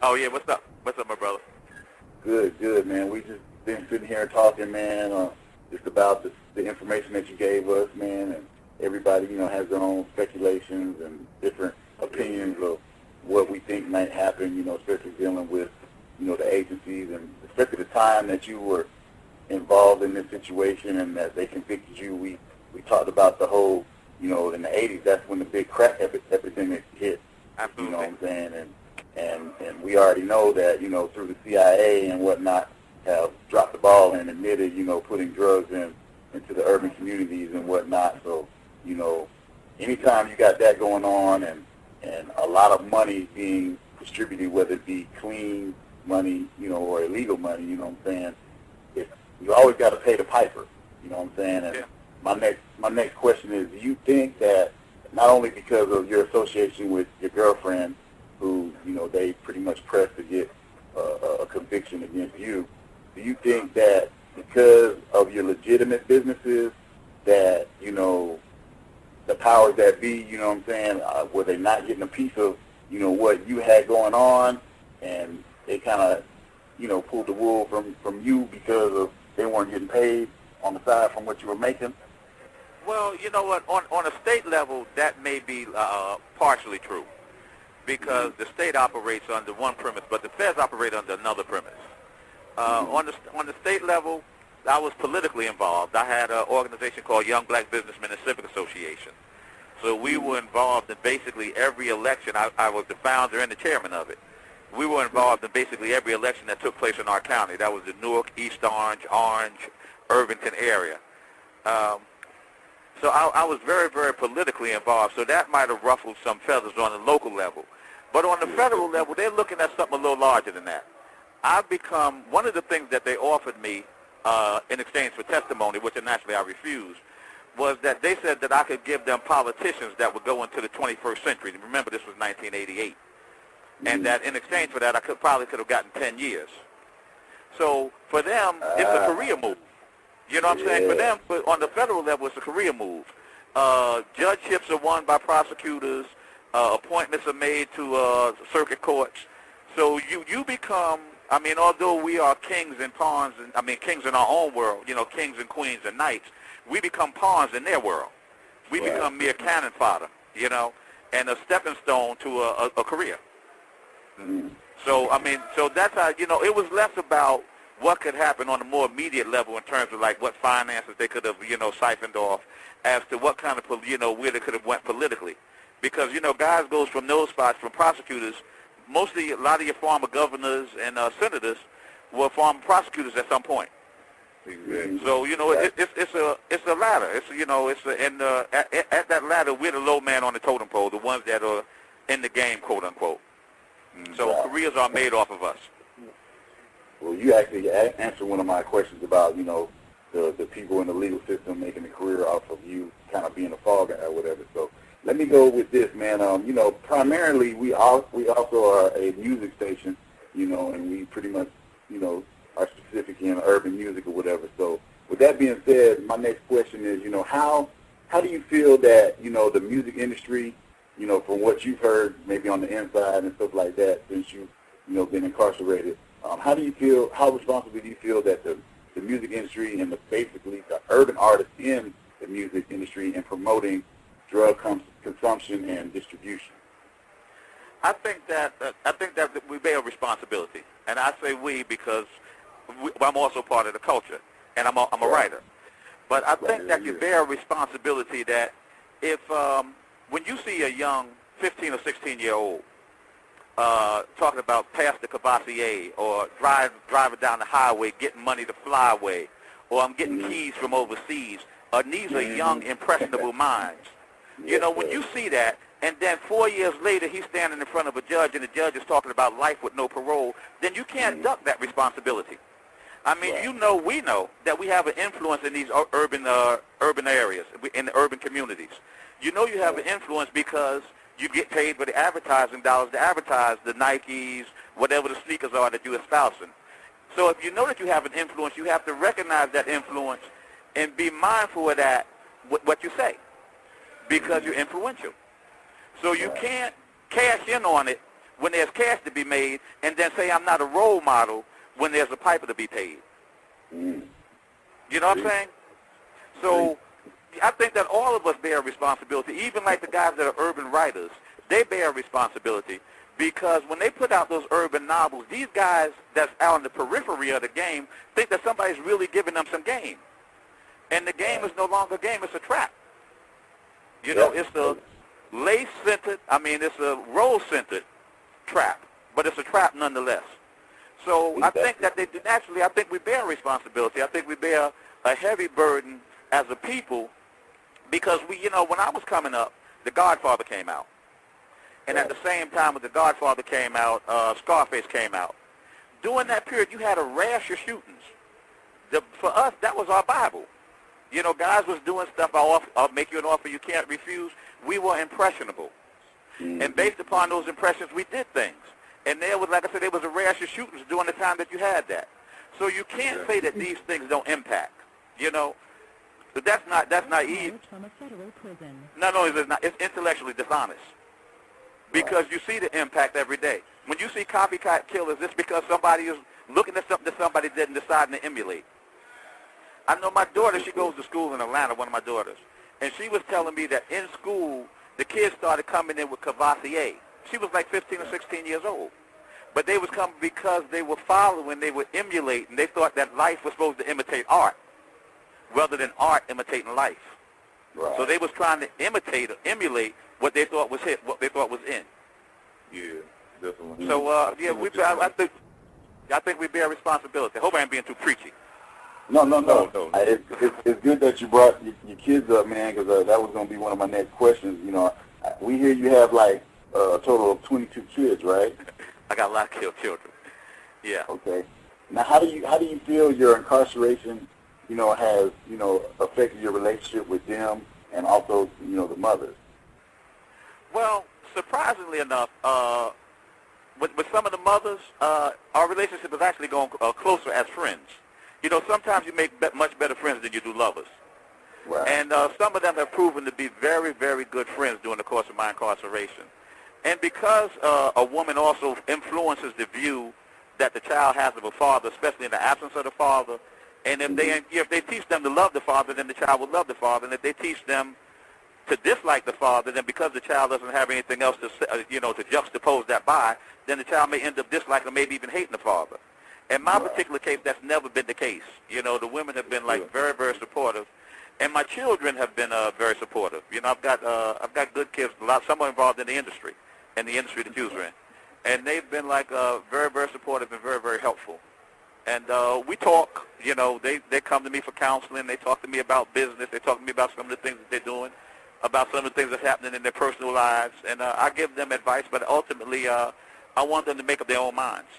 Oh yeah, what's up? What's up, my brother? Good, man. We just been sitting here talking, man, just about the information that you gave us, man, and everybody, has their own speculations and different opinions of what we think might happen, especially dealing with, the agencies and especially the time that you were involved in this situation and that they convicted you. We talked about the whole, in the 80s, that's when the big crack epidemic hit. Absolutely. You know what I'm saying? And we already know that, through the CIA and whatnot, have dropped the ball and admitted, putting drugs into the urban communities and whatnot. So, anytime you got that going on and a lot of money being distributed, whether it be clean money, or illegal money, you know what I'm saying, you always got to pay the piper, you know what I'm saying? And yeah. my next question is, do you think that not only because of your association with your girlfriend, who, they pretty much pressed to get a conviction against you, do you think that because of your legitimate businesses that, the powers that be, you know what I'm saying, were they not getting a piece of, what you had going on, and they kind of, pulled the wool from you because of they weren't getting paid on the side from what you were making? Well, you know what? On a state level, that may be partially true, because the state operates under one premise, but the feds operate under another premise. On the state level, I was politically involved. I had an organization called Young Black Businessmen and Civic Association. So we were involved in basically every election. I was the founder and the chairman of it. We were involved in basically every election that took place in our county. That was the Newark, East Orange, Irvington area. So I was very, very politically involved. So that might have ruffled some feathers on the local level. But on the federal level, they're looking at something a little larger than that. I've become, one of the things that they offered me in exchange for testimony, which naturally I refused, was that they said that I could give them politicians that would go into the 21st century. And remember, this was 1988. And that in exchange for that, I probably could have gotten 10 years. So for them, it's a career move. You know what I'm saying? For them, on the federal level, it's a career move. Judgeships are won by prosecutors. Appointments are made to circuit courts. So you become, although we are kings and pawns, kings in our own world, kings and queens and knights, we become pawns in their world. We become mere cannon fodder, and a stepping stone to a career. Mm-hmm. So, so that's how, it was less about what could happen on a more immediate level in terms of like what finances they could have, siphoned off, as to what kind of, where they could have went politically. Because, guys goes from those spots, from prosecutors, a lot of your former governors and senators were former prosecutors at some point. Exactly. So, it's a ladder. At that ladder, we're the low man on the totem pole, the ones that are in the game, quote unquote. So careers are made off of us. Well, you actually answered one of my questions about, the people in the legal system making a career off of you kind of being a fall guy or whatever. So let me go with this, man. Primarily we also are a music station, and we pretty much, are specific in urban music or whatever. So with that being said, my next question is, how do you feel that, the music industry, from what you've heard maybe on the inside and stuff like that since you've, been incarcerated, how responsible do you feel that the music industry and basically the urban artists in the music industry in promoting drug consumption and distribution? I think that we bear responsibility, and I say we because I'm also part of the culture, and I'm a writer. But I think that you bear a responsibility that if when you see a young 15 or 16-year-old talking about past the Cavassier or driving down the highway, getting money to fly away, or I'm getting keys from overseas, these are young, impressionable minds. When you see that, and then 4 years later he's standing in front of a judge and the judge is talking about life with no parole, then you can't duck that responsibility. We know that we have an influence in these urban areas, in the urban communities. You have an influence because you get paid for the advertising dollars to advertise the Nikes, whatever the sneakers are that you're espousing. So if you know that you have an influence, you have to recognize that influence and be mindful of that, what you say, because you're influential. So you can't cash in on it when there's cash to be made, and then say I'm not a role model when there's a piper to be paid. Mm. You know what I'm saying? So I think that all of us bear responsibility, even like the guys that are urban writers. They bear responsibility because when they put out those urban novels, these guys that's out on the periphery of the game think that somebody's really giving them some game. And the game is no longer a game, it's a trap. You know, it's a lace-centered, it's a role-centered trap, but it's a trap nonetheless. So I think that naturally, I think we bear responsibility. I think we bear a heavy burden as a people because when I was coming up, The Godfather came out. And at the same time when The Godfather came out, Scarface came out. During that period, you had a rash of shootings. For us, that was our Bible. You know, guys was doing stuff, I'll make you an offer you can't refuse. We were impressionable. Mm-hmm. And based upon those impressions, we did things. And there was, like I said, there was a rash of shootings during the time that you had that. So you can't say that these things don't impact, you know. But that's naive. Not only is it not, it's intellectually dishonest. Because you see the impact every day. When you see copycat killers, it's because somebody is looking at something that somebody did and deciding to emulate. I know my daughter, she goes to school in Atlanta, one of my daughters, and she was telling me that in school, the kids started coming in with Cavassier. She was like 15 or 16 years old. But they was coming because they were following, they were emulating. They thought that life was supposed to imitate art rather than art imitating life. Right. So they was trying to imitate or emulate what they thought was hit, what they thought was in. Yeah, definitely. So, I think we bear responsibility. I hope I ain't being too preachy. No. It's good that you brought your kids up, man, because that was going to be one of my next questions. You know, we hear you have like a total of 22 kids, right? I got a lot of children. Yeah. Okay. Now, how do you feel your incarceration, has affected your relationship with them and also the mothers? Well, surprisingly enough, with some of the mothers, our relationship is actually going closer as friends. You know, sometimes you make much better friends than you do lovers. Right. And some of them have proven to be very, very good friends during the course of my incarceration. And because a woman also influences the view that the child has of a father, especially in the absence of the father, and if they teach them to love the father, then the child will love the father. And if they teach them to dislike the father, then because the child doesn't have anything else to to juxtapose that by, then the child may end up disliking or maybe even hating the father. In my particular case, that's never been the case. You know, the women have been like very, very supportive, and my children have been very supportive. You know, I've got good kids. Some are involved in the industry that you are in, and they've been like very, very supportive and very, very helpful. And we talk. You know, they come to me for counseling. They talk to me about business. They talk to me about some of the things that they're doing, about some of the things that's happening in their personal lives, and I give them advice. But ultimately, I want them to make up their own minds.